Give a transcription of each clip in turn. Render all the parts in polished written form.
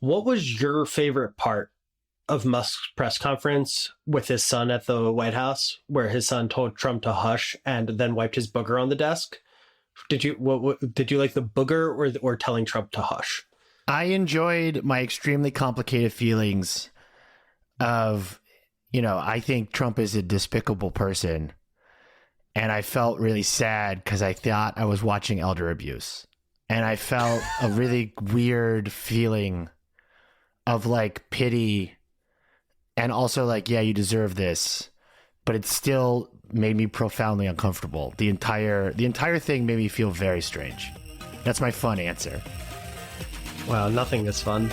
What was your favorite part of Musk's press conference with his son at the White House, where his son told Trump to hush and then wiped his booger on the desk? Did you like the booger or telling Trump to hush? I enjoyed my extremely complicated feelings of, I think Trump is a despicable person. And I felt really sad because I thought I was watching elder abuse. And I felt a really weird feeling of like pity and also like, yeah, you deserve this. But it still made me profoundly uncomfortable. The entire thing made me feel very strange. That's my fun answer. Wow, nothing is fun.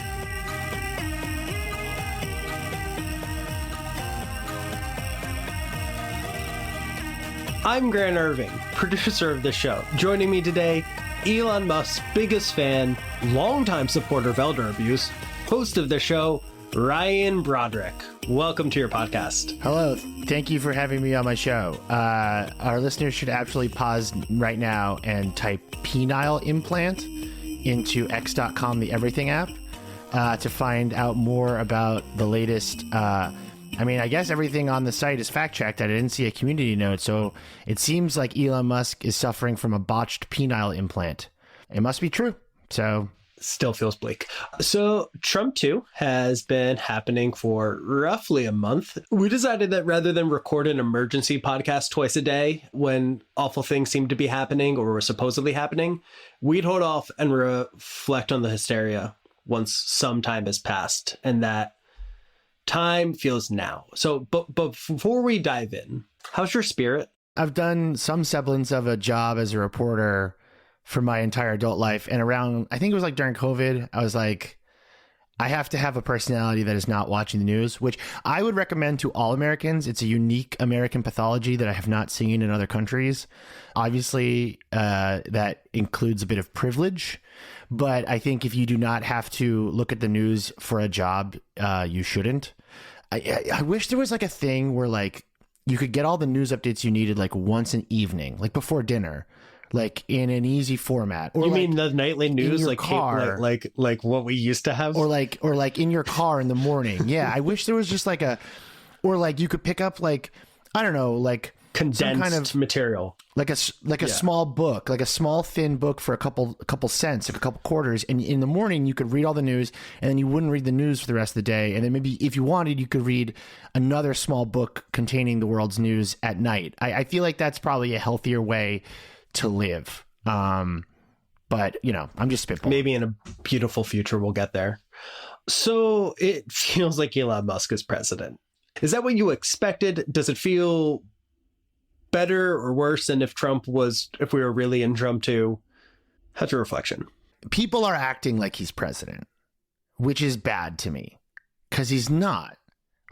I'm Grant Irving, producer of the show. Joining me today, Elon Musk's biggest fan, longtime supporter of elder abuse, host of the show, Ryan Broderick. Welcome to your podcast. Hello. Thank you for having me on my show. Our listeners should actually pause right now and type penile implant into x.com, the everything app, to find out more about the latest. I guess everything on the site is fact-checked. I didn't see a community note, so it seems like Elon Musk is suffering from a botched penile implant. It must be true. So still feels bleak. So Trump 2 has been happening for roughly a month. We decided that rather than record an emergency podcast twice a day when awful things seem to be happening or were supposedly happening, we'd hold off and reflect on the hysteria once some time has passed, and that time feels now. So, but before we dive in, how's your spirit? I've done some semblance of a job as a reporter for my entire adult life. And around, I think it was like during COVID, I was like, I have to have a personality that is not watching the news, which I would recommend to all Americans. It's a unique American pathology that I have not seen in other countries. Obviously, that includes a bit of privilege. But I think if you do not have to look at the news for a job, you shouldn't. I wish there was like a thing where like you could get all the news updates you needed like once an evening, like before dinner, like in an easy format. Or you mean the nightly news, like car, like what we used to have, or like in your car in the morning. Yeah, I wish there was just like or like you could pick up like, I don't know, like condensed kind of material, like a small book, like a small thin book for a couple cents, like a couple quarters. And in the morning you could read all the news, and then you wouldn't read the news for the rest of the day. And then maybe if you wanted, you could read another small book containing the world's news at night. I feel like that's probably a healthier way to live. But I'm just spitballing. Maybe in a beautiful future we'll get there. So it feels like Elon Musk is president. Is that what you expected? Does it feel better or worse than if we were really in Trump 2? How's your reflection? People are acting like he's president, which is bad to me because he's not.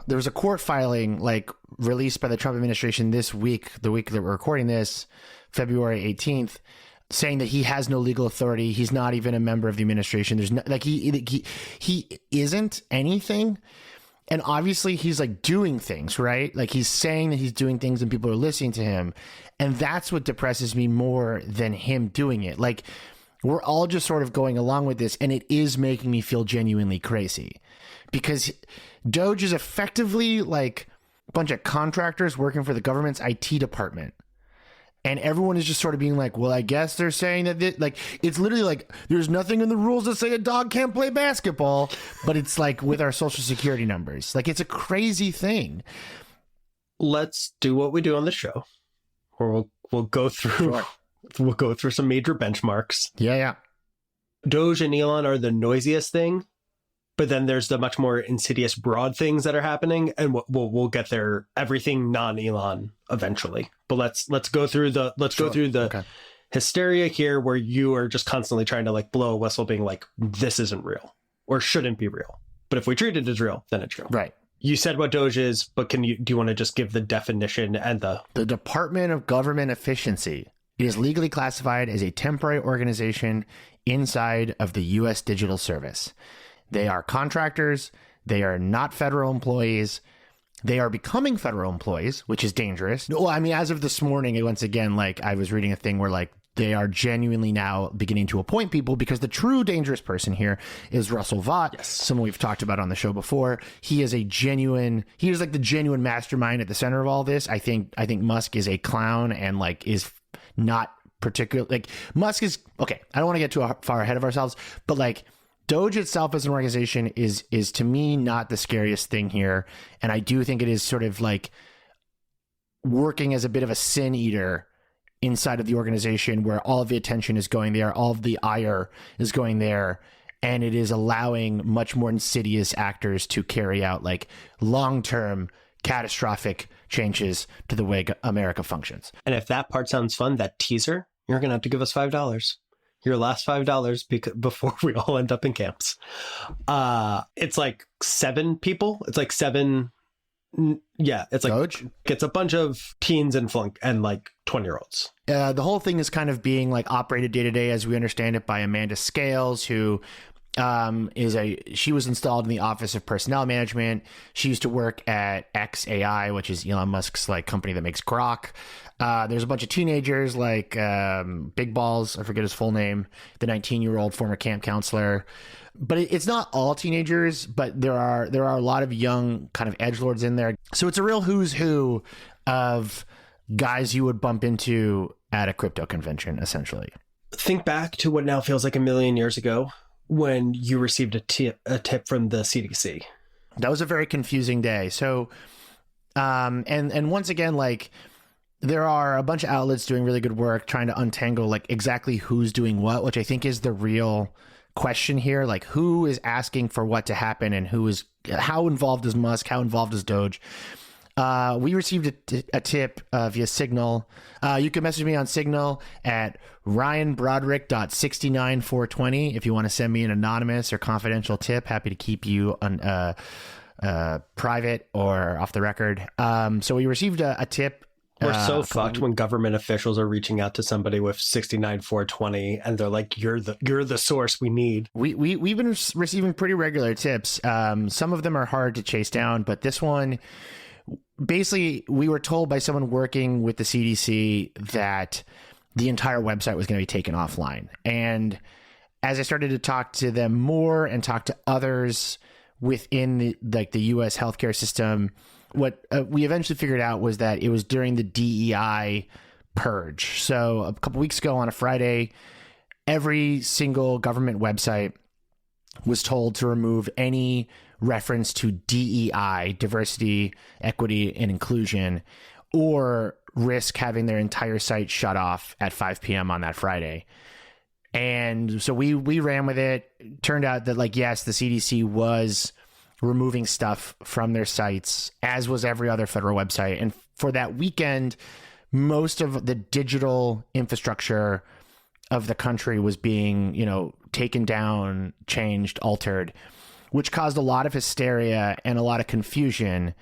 There was a court filing like released by the Trump administration this week, the week that we're recording this, February 18th, saying that he has no legal authority. He's not even a member of the administration. There's no, like he isn't anything. And obviously he's like doing things, right? Like he's saying that he's doing things and people are listening to him. And that's what depresses me more than him doing it. Like we're all just sort of going along with this, and it is making me feel genuinely crazy because DOGE is effectively like a bunch of contractors working for the government's IT department. And everyone is just sort of being like, well, I guess they're saying that like, it's literally like, there's nothing in the rules that say a dog can't play basketball, but it's like with our social security numbers, like it's a crazy thing. Let's do what we do on the show, or we'll go through, we'll go through some major benchmarks. Yeah. DOGE and Elon are the noisiest thing, but then there's the much more insidious broad things that are happening, and we'll get there. Everything non-Elon eventually, but let's go through the hysteria here, where you are just constantly trying to like blow a whistle, being like, this isn't real or shouldn't be real. But if we treat it as real, then it's real. Right. You said what DOGE is, but do you want to just give the definition and the Department of Government Efficiency? It is legally classified as a temporary organization inside of the U.S. Digital Service. They are contractors. They are not federal employees. They are becoming federal employees, which is dangerous. Well, I mean, as of this morning, once again, like I was reading a thing where like they are genuinely now beginning to appoint people, because the true dangerous person here is Russell Vought, Yes. someone we've talked about on the show before. He is like the genuine mastermind at the center of all this. I think Musk is a clown and like is not particular. Like Musk is okay. I don't want to get too far ahead of ourselves, but like DOGE itself as an organization is to me not the scariest thing here. And I do think it is sort of like working as a bit of a sin eater inside of the organization, where all of the attention is going there, all of the ire is going there, and it is allowing much more insidious actors to carry out like long-term catastrophic changes to the way America functions. And if that part sounds fun, that teaser, you're going to have to give us $5. Your last $5 before we all end up in camps. It's like 7 people. It's like 7. Yeah, it's like DOGE? It's a bunch of teens and like 20-year-olds. The whole thing is kind of being like operated day to day as we understand it by Amanda Scales, who she was installed in the Office of Personnel Management. She used to work at XAI, which is Elon Musk's like company that makes Grok. There's a bunch of teenagers like Big Balls, I forget his full name, the 19-year-old former camp counselor. But it's not all teenagers, but there are a lot of young kind of edgelords in there. So it's a real who's who of guys you would bump into at a crypto convention, essentially. Think back to what now feels like a million years ago when you received a tip from the CDC. That was a very confusing day. So, and once again, like there are a bunch of outlets doing really good work trying to untangle like exactly who's doing what, which I think is the real question here. Like who is asking for what to happen and how involved is Musk? How involved is DOGE? We received a tip via Signal. You can message me on Signal at ryanbroderick.69420 if you want to send me an anonymous or confidential tip. Happy to keep you on private or off the record. So we received a tip. We're so fucked when government officials are reaching out to somebody with 69420 and they're like, you're the source we need. We've been receiving pretty regular tips. Some of them are hard to chase down, but this one, basically, we were told by someone working with the CDC that the entire website was going to be taken offline. And as I started to talk to them more and talk to others within the U.S. healthcare system, what we eventually figured out was that it was during the DEI purge. So a couple weeks ago on a Friday, every single government website was told to remove any reference to DEI, diversity, equity, and inclusion, or risk having their entire site shut off at 5 p.m. on that Friday. And so we ran with it. Turned out that, like, yes, the CDC was removing stuff from their sites, as was every other federal website. And for that weekend, most of the digital infrastructure of the country was being, taken down, changed, altered, which caused a lot of hysteria and a lot of confusion.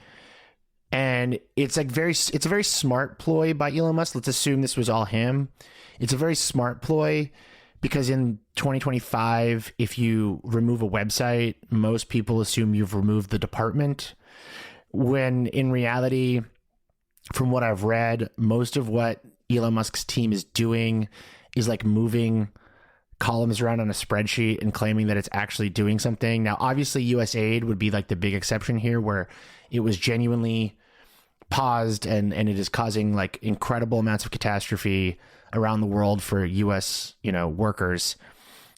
And it's a very smart ploy by Elon Musk. Let's assume this was all him. It's a very smart ploy because in 2025, if you remove a website, most people assume you've removed the department, when in reality, from what I've read, most of what Elon Musk's team is doing is like moving columns around on a spreadsheet and claiming that it's actually doing something. Now, obviously, USAID would be like the big exception here, where it was genuinely paused and it is causing like incredible amounts of catastrophe around the world for US, workers.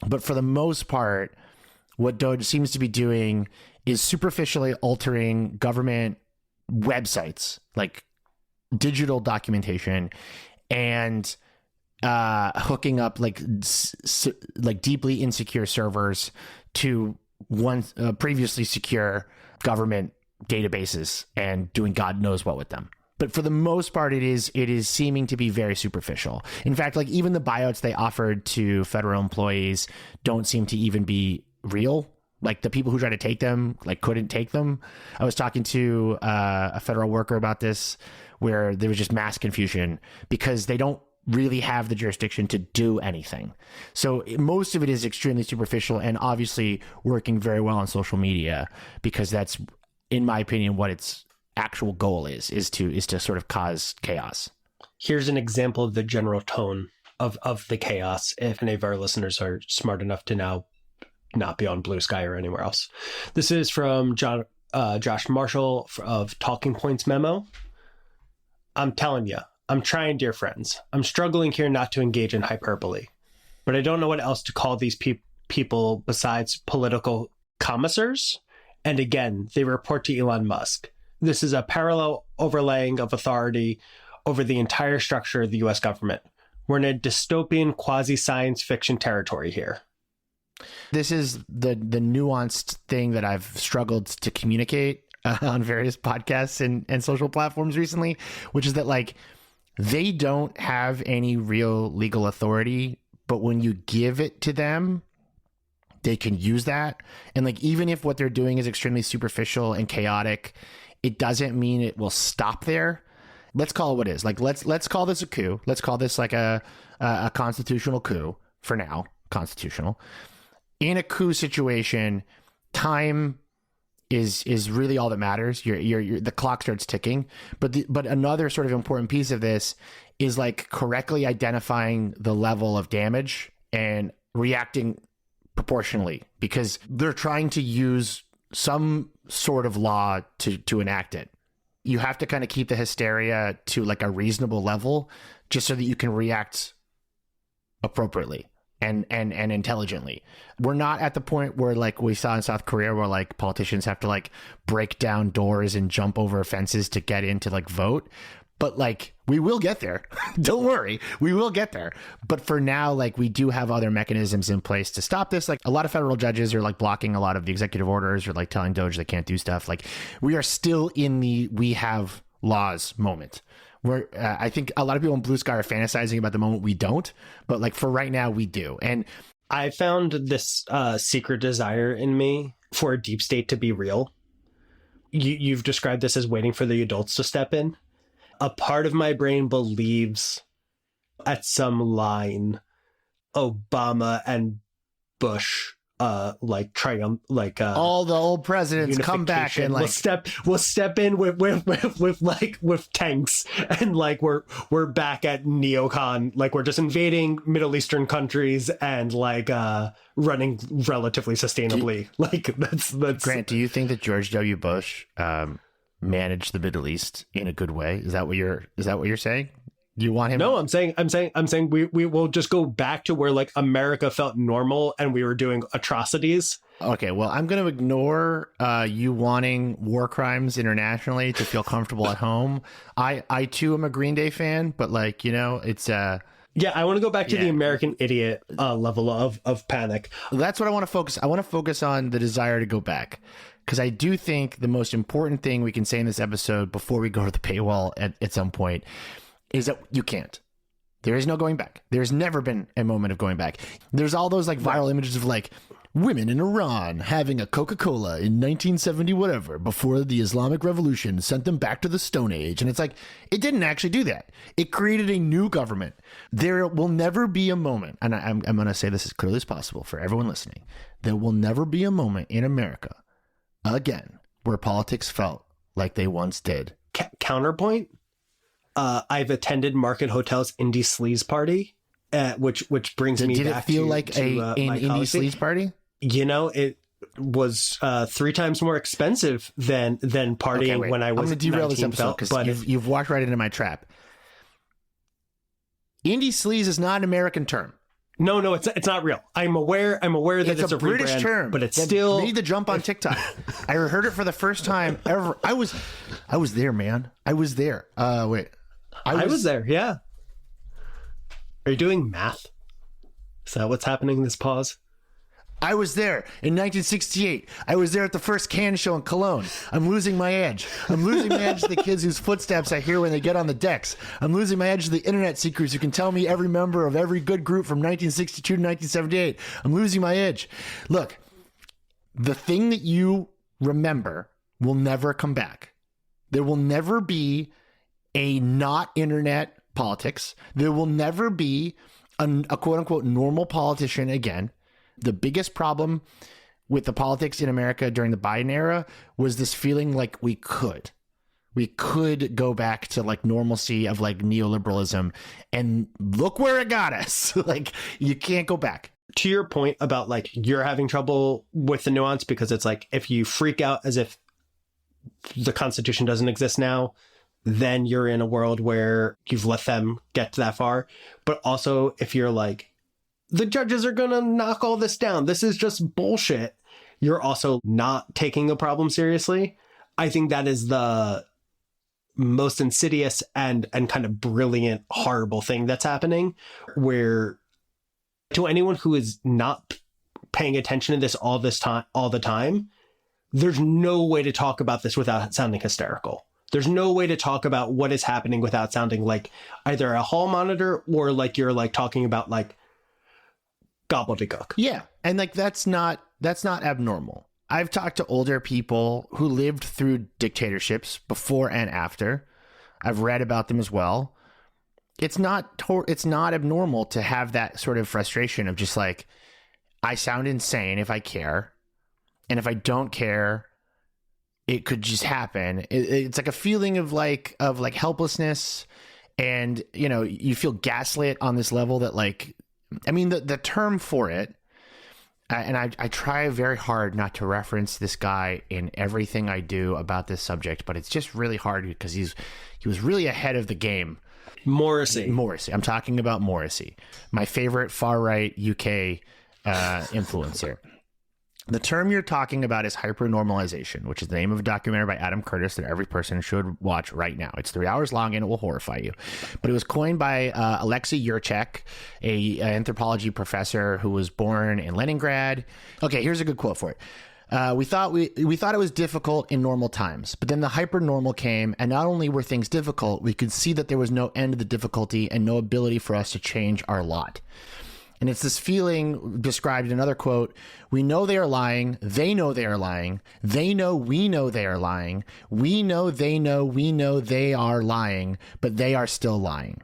But for the most part, what DOGE seems to be doing is superficially altering government websites, like digital documentation, and hooking up like deeply insecure servers to previously secure government databases and doing God knows what with them. But for the most part, it is seeming to be very superficial. In fact, like even the buyouts they offered to federal employees don't seem to even be real. Like the people who tried to take them, like couldn't take them. I was talking to a federal worker about this, where there was just mass confusion because they don't really have the jurisdiction to do anything. So most of it is extremely superficial and obviously working very well on social media, because that's, in my opinion, what its actual goal is to sort of cause chaos. Here's an example of the general tone of the chaos, if any of our listeners are smart enough to now not be on Blue Sky or anywhere else. This is from Josh Marshall of Talking Points Memo. I'm telling you, I'm trying, dear friends. I'm struggling here not to engage in hyperbole, but I don't know what else to call these people besides political commissars. And again, they report to Elon Musk. This is a parallel overlaying of authority over the entire structure of the US government. We're in a dystopian quasi-science fiction territory here. This is the nuanced thing that I've struggled to communicate on various podcasts and social platforms recently, which is that like they don't have any real legal authority, but when you give it to them, they can use that. And like, even if what they're doing is extremely superficial and chaotic, it doesn't mean it will stop there. Let's call it what it is. Like, let's call this a coup. Let's call this like a constitutional coup for now. Constitutional. In a coup situation, time is really all that matters. The clock starts ticking. But another sort of important piece of this is like correctly identifying the level of damage and reacting proportionally, because they're trying to use some sort of law to enact it. You have to kind of keep the hysteria to like a reasonable level just so that you can react appropriately and intelligently. We're not at the point where like we saw in South Korea where like politicians have to like break down doors and jump over fences to get in to like vote. But like, we will get there. Don't worry. We will get there. But for now, like, we do have other mechanisms in place to stop this. Like, a lot of federal judges are like blocking a lot of the executive orders or like telling DOGE they can't do stuff. Like, we are still in the we have laws moment where I think a lot of people in Blue Sky are fantasizing about the moment we don't. But like, for right now, we do. And I found this secret desire in me for a deep state to be real. You've described this as waiting for the adults to step in. A part of my brain believes at some line Obama and Bush like triumph, like all the old presidents come back and like we'll step in with tanks, and like we're back at neocon, like we're just invading Middle Eastern countries and like running relatively sustainably. That's Grant, do you think that George W. Bush manage the Middle East in a good way? Is that what you're saying? You want him? No, I'm saying we will just go back to where like America felt normal and we were doing atrocities. Okay, well, I'm going to ignore you wanting war crimes internationally to feel comfortable at home. I too am a Green Day fan, but like, you know, it's yeah, I want to go back to the American idiot level of panic. That's what I want to focus. I want to focus on the desire to go back. Because I do think the most important thing we can say in this episode before we go to the paywall at some point is that you can't. There is no going back. There's never been a moment of going back. There's all those like viral images of like women in Iran having a Coca-Cola in 1970 whatever before the Islamic Revolution sent them back to the Stone Age. And it's like, it didn't actually do that. It created a new government. There will never be a moment, and I'm going to say this as clearly as possible for everyone listening, there will never be a moment in America again where politics felt like they once did. Counterpoint, I've attended Market Hotel's Indie Sleaze party, which brings me did back it feel to, like to, an Indie Sleaze party? You know, it was 3 times more expensive than partying when I was. I'm going to derail this episode because you've walked right into my trap. Indie Sleaze is not an American term. No, it's not real. I'm aware that it's a British rebrand, term, but it's still made the jump on TikTok. I heard it for the first time ever. I was there, man. I was there. Wait, I was there. Yeah. Are you doing math? Is that what's happening in this pause? I was there in 1968. I was there at the first Cannes show in Cologne. I'm losing my edge. I'm losing my edge to the kids whose footsteps I hear when they get on the decks. I'm losing my edge to the internet seekers who can tell me every member of every good group from 1962 to 1978. I'm losing my edge. Look, the thing that you remember will never come back. There will never be a not internet politics. There will never be a quote unquote normal politician again. The biggest problem with the politics in America during the Biden era was this feeling like we could. we could go back to like normalcy of like neoliberalism, and look where it got us. Like, you can't go back. To your point about like you're having trouble with the nuance, because it's like if you freak out as if the Constitution doesn't exist now, then you're in a world where you've let them get that far. But also if you're like, the judges are going to knock all this down, this is just bullshit, you're also not taking the problem seriously. I think that is the most insidious and kind of brilliant, horrible thing that's happening, where to anyone who is not paying attention to this all the time, there's no way to talk about this without sounding hysterical. There's no way to talk about what is happening without sounding like either a hall monitor or like you're like talking about like gobbledygook. Yeah. And like, that's not abnormal. I've talked to older people who lived through dictatorships before and after. I've read about them as well. It's not abnormal to have that sort of frustration of just like, I sound insane if I care. And if I don't care, it could just happen. It's like a feeling of like helplessness. And, you know, you feel gaslit on this level that like, I mean, the term for it, and I try very hard not to reference this guy in everything I do about this subject, but it's just really hard because he was really ahead of the game. Morrissey. I'm talking about Morrissey, my favorite far-right UK influencer. The term you're talking about is hypernormalization, which is the name of a documentary by Adam Curtis that every person should watch right now. It's 3 hours long and it will horrify you. But it was coined by Alexei Yurchak, an anthropology professor who was born in Leningrad. Okay, here's a good quote for it. We thought it was difficult in normal times, but then the hypernormal came, and not only were things difficult, we could see that there was no end to the difficulty and no ability for us to change our lot. And it's this feeling described in another quote: we know they are lying, they know they are lying, they know we know they are lying, we know they know we know they are lying, but they are still lying.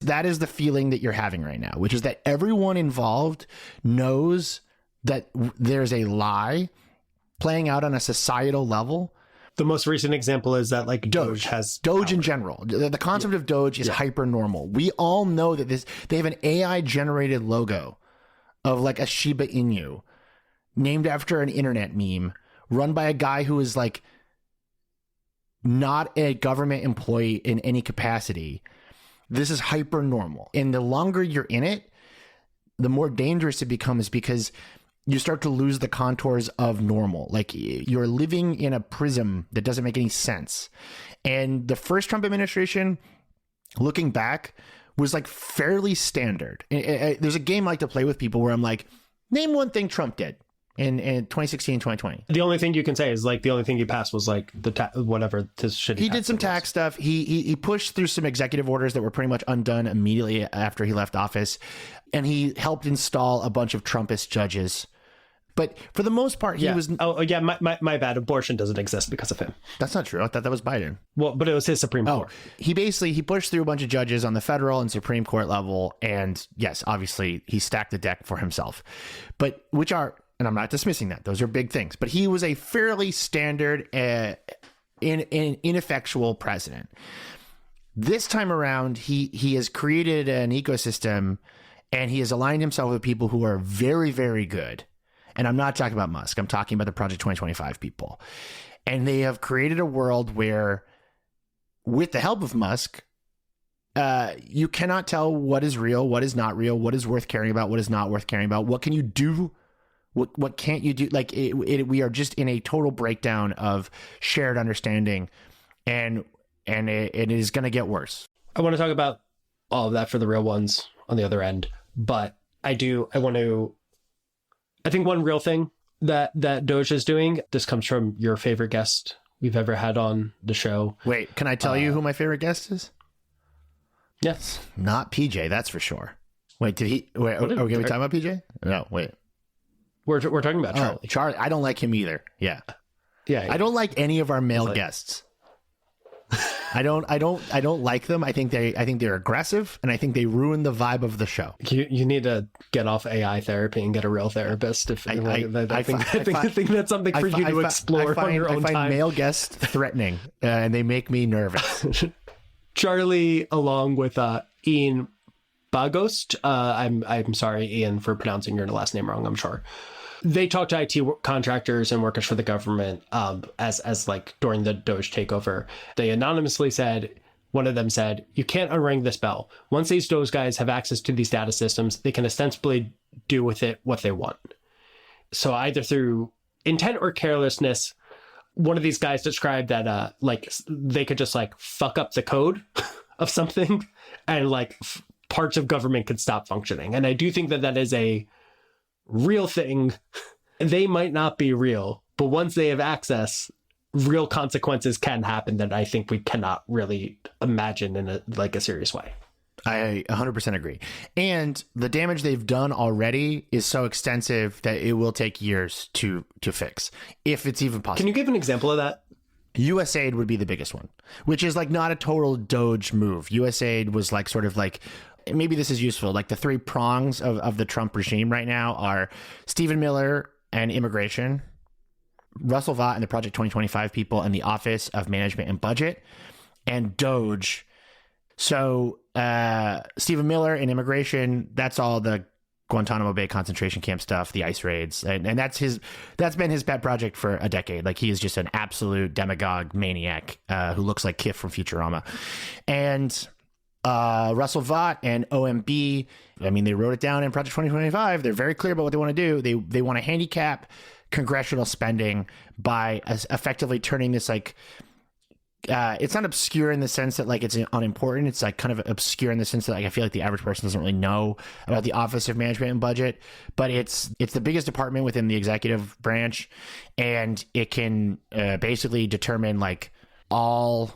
That is the feeling that you're having right now, which is that everyone involved knows that there's a lie playing out on a societal level. The most recent example is that like DOGE has DOGE in general. The concept of DOGE is hyper normal. We all know that they have an AI generated logo of like a Shiba Inu named after an internet meme run by a guy who is like not a government employee in any capacity. This is hyper normal. And the longer you're in it, the more dangerous it becomes, because you start to lose the contours of normal. Like, you're living in a prism that doesn't make any sense. And the first Trump administration, looking back, was like fairly standard. There's a game I like to play with people where I'm like, name one thing Trump did in 2016, 2020. The only thing you can say is like the only thing he passed was like whatever this shit. He did some tax stuff. He pushed through some executive orders that were pretty much undone immediately after he left office. And he helped install a bunch of Trumpist judges. But for the most part, he was... Oh, yeah, my bad. Abortion doesn't exist because of him. That's not true. I thought that was Biden. Well, but it was his Supreme Court. He pushed through a bunch of judges on the federal and Supreme Court level. And yes, obviously, he stacked the deck for himself. But which are... And I'm not dismissing that. Those are big things. But he was a fairly standard, ineffectual president. This time around, he has created an ecosystem, and he has aligned himself with people who are very, very good. And I'm not talking about Musk. I'm talking about the Project 2025 people. And they have created a world where, with the help of Musk, you cannot tell what is real, what is not real, what is worth caring about, what is not worth caring about. What can you do? What can't you do? Like, we are just in a total breakdown of shared understanding, and it is going to get worse. I want to talk about all of that for the real ones on the other end. But I think one real thing that DOGE is doing, this comes from your favorite guest we've ever had on the show. Wait, can I tell you who my favorite guest is? Yes. Not PJ, that's for sure. Wait, are we talking about PJ? No, wait. We're talking about Charlie. Charlie, I don't like him either. Yeah. Yeah. I don't like any of our male guests. I don't like them. I think they're aggressive, and I think they ruin the vibe of the show. You need to get off AI therapy and get a real therapist. If I think that's something for you to explore on your own time. I find male guests threatening, and they make me nervous. Charlie, along with Ian Bagost, I'm sorry, Ian, for pronouncing your last name wrong, I'm sure. They talked to IT contractors and workers for the government as like during the DOGE takeover. They anonymously said, one of them said, you can't unring this bell. Once these DOGE guys have access to these data systems, they can ostensibly do with it what they want. So either through intent or carelessness, one of these guys described that like they could just like fuck up the code of something and like parts of government could stop functioning. And I do think that is a real thing. They might not be real, but once they have access, real consequences can happen that I think we cannot really imagine in a serious way. I 100% agree. And the damage they've done already is so extensive that it will take years to fix, if it's even possible. Can you give an example of that? USAID would be the biggest one, which is like not a total DOGE move. USAID was like sort of like, maybe this is useful. Like the three prongs of the Trump regime right now are Stephen Miller and immigration, Russell Vought and the Project 2025 people and the Office of Management and Budget, and DOGE. So Stephen Miller and immigration, that's all the Guantanamo Bay concentration camp stuff, the ICE raids. And that's been his pet project for a decade. Like he is just an absolute demagogue maniac who looks like Kif from Futurama. And Russell Vought and OMB, I mean, they wrote it down in Project 2025. They're very clear about what they want to do. They want to handicap congressional spending by effectively turning this like, it's not obscure in the sense that like it's unimportant. It's like kind of obscure in the sense that like I feel like the average person doesn't really know about the Office of Management and Budget, but it's the biggest department within the executive branch, and it can basically determine like all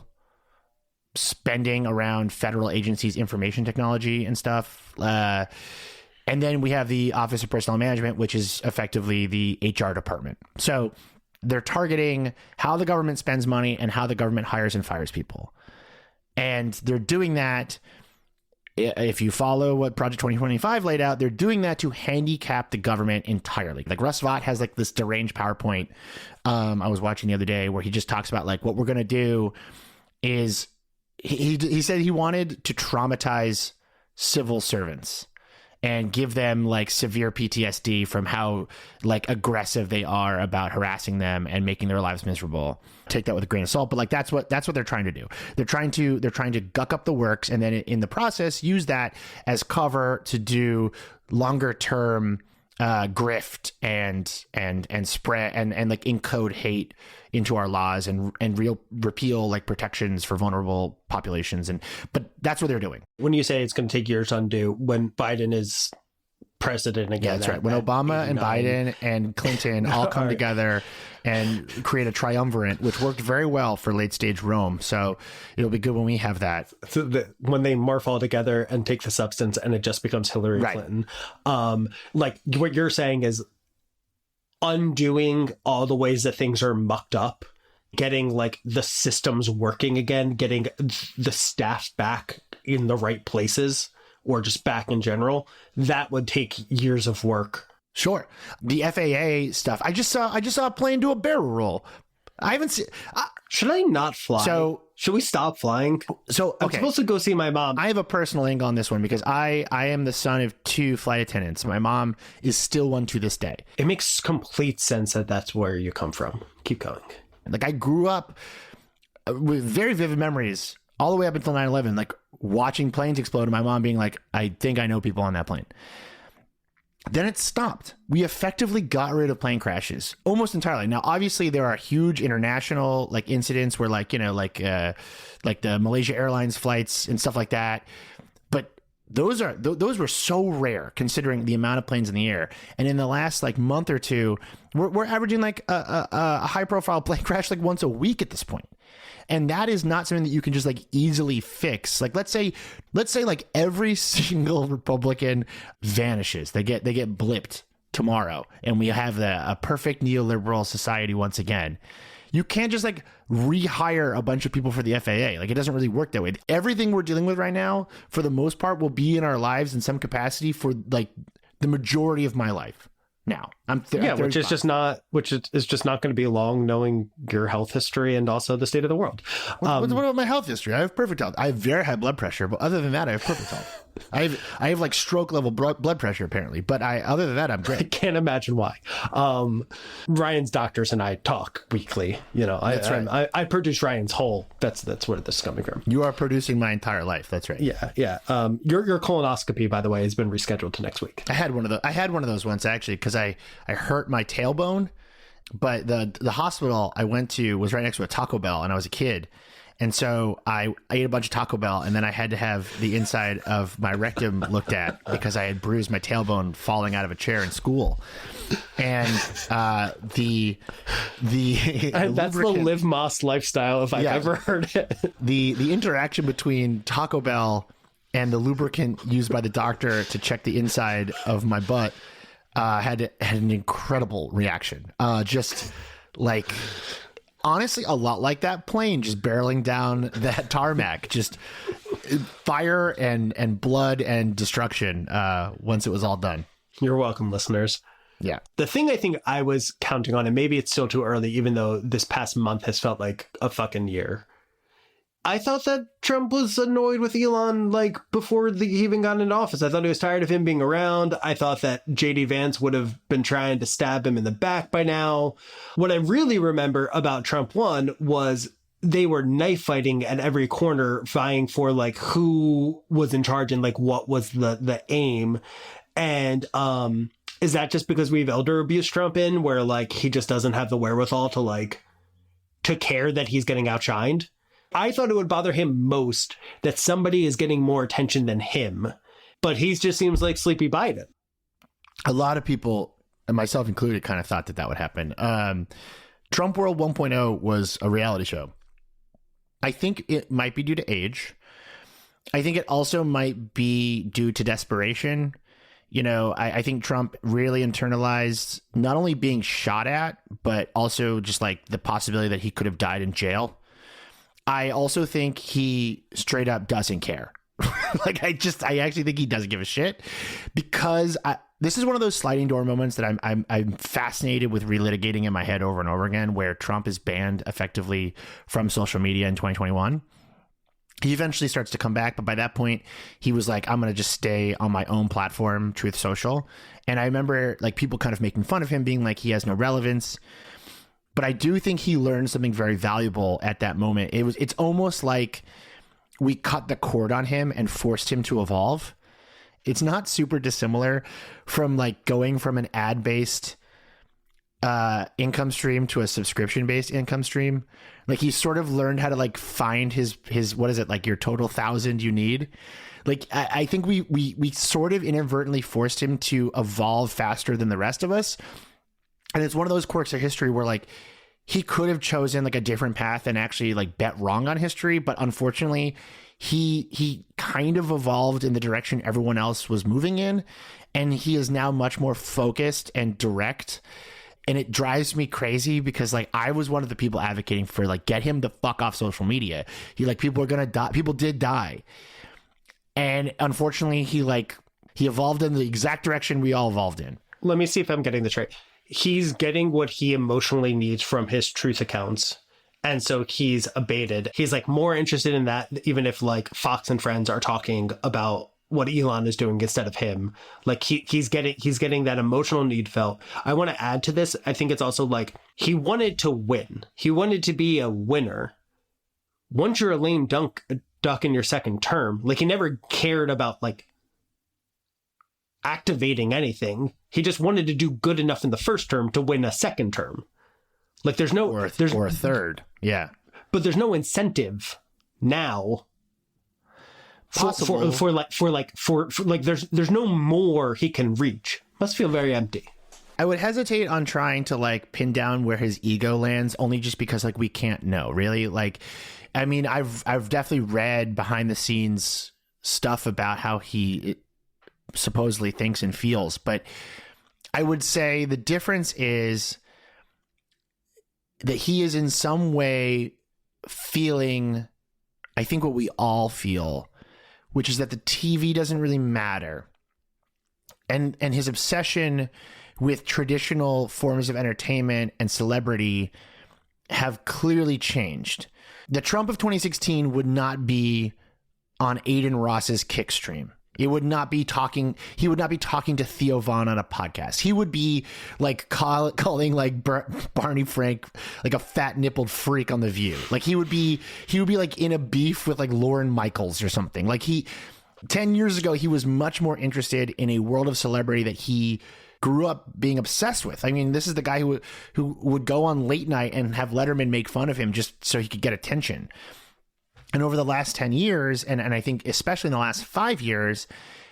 spending around federal agencies, information technology and stuff. And then we have the Office of Personnel Management, which is effectively the HR department. So they're targeting how the government spends money and how the government hires and fires people. And they're doing that, if you follow what Project 2025 laid out, they're doing that to handicap the government entirely. Like Russ Vought has like this deranged PowerPoint I was watching the other day where he just talks about like what we're going to do is he said he wanted to traumatize civil servants and give them like severe PTSD from how like aggressive they are about harassing them and making their lives miserable. Take that with a grain of salt, but like that's what they're trying to do. They're trying to guck up the works, and then in the process use that as cover to do longer term grift and spread and like encode hate into our laws and repeal like protections for vulnerable populations. But that's what they're doing. When you say it's going to take years to undo, when Biden is president again. Yeah, that's right. When Obama and Biden and Clinton all come together and create a triumvirate, which worked very well for late stage Rome. So it'll be good when we have that. So when they morph all together and take the substance and it just becomes Hillary Clinton. Like what you're saying is undoing all the ways that things are mucked up, getting like the systems working again, getting the staff back in the right places or just back in general. That would take years of work. Sure. The FAA stuff. I just saw a plane do a barrel roll. I haven't seen. Should I not fly? So should we stop flying? So okay. I'm supposed to go see my mom. I have a personal angle on this one because I am the son of 2 flight attendants. My mom is still one to this day. It makes complete sense that that's where you come from. Keep going. Like I grew up with very vivid memories all the way up until 9/11, like watching planes explode and my mom being like, I think I know people on that plane. Then it stopped. We effectively got rid of plane crashes almost entirely. Now, obviously, there are huge international like incidents where like the Malaysia Airlines flights and stuff like that. But those were so rare considering the amount of planes in the air. And in the last like month or two, we're averaging like a high profile plane crash like once a week at this point. And that is not something that you can just like easily fix. Like let's say like every single Republican vanishes. They get blipped tomorrow and we have a perfect neoliberal society once again. You can't just like rehire a bunch of people for the FAA. Like, it doesn't really work that way. Everything we're dealing with right now, for the most part, will be in our lives in some capacity for like the majority of my life. Now which is just not going to be long, knowing your health history and also the state of the world. What about my health history? I have perfect health. I have very high blood pressure, but other than that, I have perfect health. I have like stroke level blood pressure apparently, but other than that, I'm great. I can't imagine why. Ryan's doctors and I talk weekly. That's right. I produce Ryan's whole. That's where this is coming from. You are producing my entire life. That's right. Yeah. Your colonoscopy, by the way, has been rescheduled to next week. I had one of those once actually because I hurt my tailbone, but the hospital I went to was right next to a Taco Bell, and I was a kid. And so I ate a bunch of Taco Bell, and then I had to have the inside of my rectum looked at because I had bruised my tailbone falling out of a chair in school. And that's the Liv Moss lifestyle if I've ever heard it. The interaction between Taco Bell and the lubricant used by the doctor to check the inside of my butt had an incredible reaction. Just like, honestly, a lot like that plane just barreling down that tarmac, just fire and blood and destruction once it was all done. You're welcome, listeners. Yeah. The thing I think I was counting on, and maybe it's still too early, even though this past month has felt like a fucking year. I thought that Trump was annoyed with Elon like before he even got into office. I thought he was tired of him being around. I thought that JD Vance would have been trying to stab him in the back by now. What I really remember about Trump 1 was they were knife fighting at every corner, vying for like who was in charge and like what was the aim. And is that just because we've elder abused Trump in where like he just doesn't have the wherewithal to care that he's getting outshined? I thought it would bother him most that somebody is getting more attention than him, but he just seems like Sleepy Biden. A lot of people, and myself included, kind of thought that would happen. Trump World 1.0 was a reality show. I think it might be due to age. I think it also might be due to desperation. I think Trump really internalized not only being shot at, but also just like the possibility that he could have died in jail. I also think he straight up doesn't care. I actually think he doesn't give a shit because this is one of those sliding door moments that I'm fascinated with relitigating in my head over and over again, where Trump is banned effectively from social media in 2021. He eventually starts to come back, but by that point he was like, I'm going to just stay on my own platform, Truth Social. And I remember like people kind of making fun of him, being like, he has no relevance. But I do think he learned something very valuable at that moment. It's almost like we cut the cord on him and forced him to evolve. It's not super dissimilar from like going from an ad-based income stream to a subscription-based income stream. Like he sort of learned how to like find his what is it, like your total 1,000 you need. Like I think we sort of inadvertently forced him to evolve faster than the rest of us. And it's one of those quirks of history where like he could have chosen like a different path and actually like bet wrong on history. But unfortunately, he kind of evolved in the direction everyone else was moving in. And he is now much more focused and direct. And it drives me crazy because like I was one of the people advocating for like, get him the fuck off social media. People are going to die. People did die. And unfortunately, he evolved in the exact direction we all evolved in. Let me see if I'm getting this right. He's getting what he emotionally needs from his truth accounts. And so he's abated. He's like more interested in that, even if like Fox and Friends are talking about what Elon is doing instead of him. Like he's getting that emotional need felt. I want to add to this. I think it's also like he wanted to win. He wanted to be a winner. Once you're a lame duck in your second term, like he never cared about like activating anything. He just wanted to do good enough in the first term to win a second term. Like there's no or a third. Yeah. But there's no incentive now for there's no more he can reach. Must feel very empty. I would hesitate on trying to like pin down where his ego lands, only just because like we can't know really. Like, I mean, I've definitely read behind the scenes stuff about how he supposedly thinks and feels, but I would say the difference is that he is in some way feeling, I think what we all feel, which is that the TV doesn't really matter. And his obsession with traditional forms of entertainment and celebrity have clearly changed. The Trump of 2016 would not be on Aiden Ross's kick stream. It would not be talking. He would not be talking to Theo Vaughn on a podcast. He would be like calling like Barney Frank like a fat nippled freak on The View. Like he would be like in a beef with like Lauren Michaels or something. Like 10 years ago, he was much more interested in a world of celebrity that he grew up being obsessed with. I mean, this is the guy who would go on late night and have Letterman make fun of him just so he could get attention. And over the last 10 years, and I think especially in the last 5 years,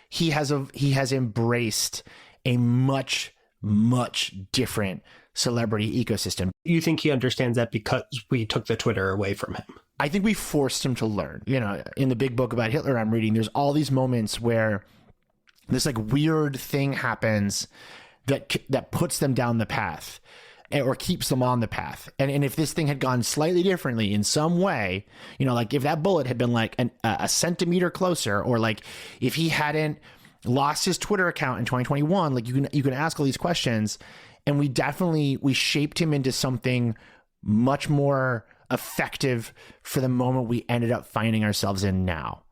he has embraced a much, much different celebrity ecosystem. You think he understands that because we took the Twitter away from him? I think we forced him to learn. You know, in the big book about Hitler I'm reading, there's all these moments where this like weird thing happens that puts them down the path or keeps them on the path. And if this thing had gone slightly differently in some way, you know, like if that bullet had been like a centimeter closer, or like if he hadn't lost his Twitter account in 2021, like you can ask all these questions. And we shaped him into something much more effective for the moment we ended up finding ourselves in now.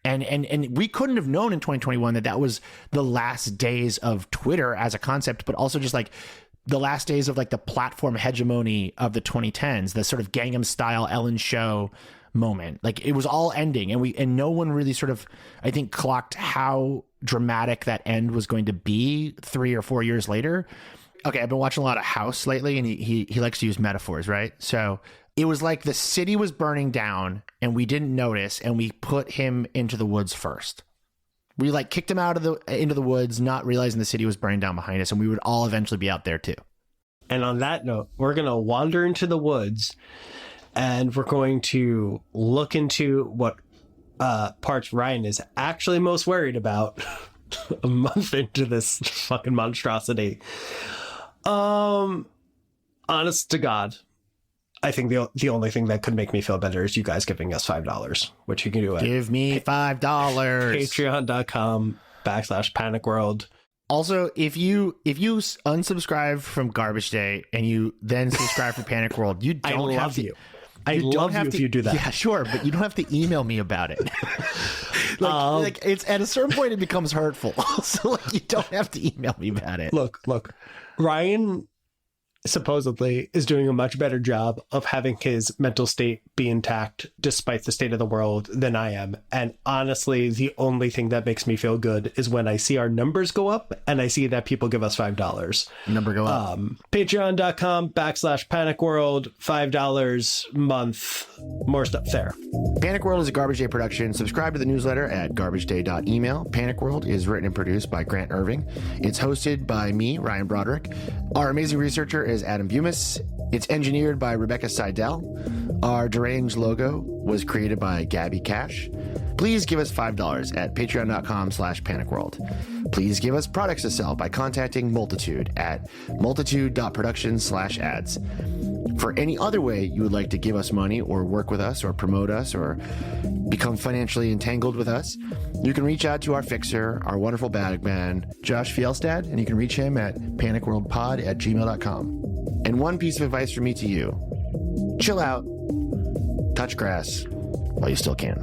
And we couldn't have known in 2021 that was the last days of Twitter as a concept, but also just like the last days of like the platform hegemony of the 2010s, the sort of Gangnam Style Ellen show moment. Like it was all ending, and no one really sort of, I think, clocked how dramatic that end was going to be 3 or 4 years later. Okay, I've been watching a lot of House lately, and he likes to use metaphors, right? So it was like the city was burning down and we didn't notice, and we put him into the woods first. We like kicked him into the woods, not realizing the city was burning down behind us, and we would all eventually be out there too. And on that note, we're going to wander into the woods, and we're going to look into what parts Ryan is actually most worried about a month into this fucking monstrosity. Honest to God, I think the only thing that could make me feel better is you guys giving us $5, which you can do at Give me $5. Patreon.com/panicworld. Also, if you unsubscribe from Garbage Day and you then subscribe for Panic World, you don't have to. I love you if you do that. Yeah, sure, but you don't have to email me about it. like it's at a certain point it becomes hurtful. So like you don't have to email me about it. Look, Ryan supposedly is doing a much better job of having his mental state be intact despite the state of the world than I am. And honestly, the only thing that makes me feel good is when I see our numbers go up and I see that people give us $5. Number go up. Patreon.com/panicworld, $5 a month, more stuff there. Panic World is a Garbage Day production. Subscribe to the newsletter at garbageday.email. Panic World is written and produced by Grant Irving. It's hosted by me, Ryan Broderick. Our amazing researcher is Adam Bumas. It's engineered by Rebecca Seidel. Our deranged logo was created by Gabby Cash. Please give us $5 at patreon.com/panicworld. Please give us products to sell by contacting Multitude at multitude.production/ads. For any other way you would like to give us money or work with us or promote us or become financially entangled with us, you can reach out to our fixer, our wonderful bag man, Josh Fjellstad, and you can reach him at panicworldpod@gmail.com. And one piece of advice from me to you: chill out, touch grass while you still can.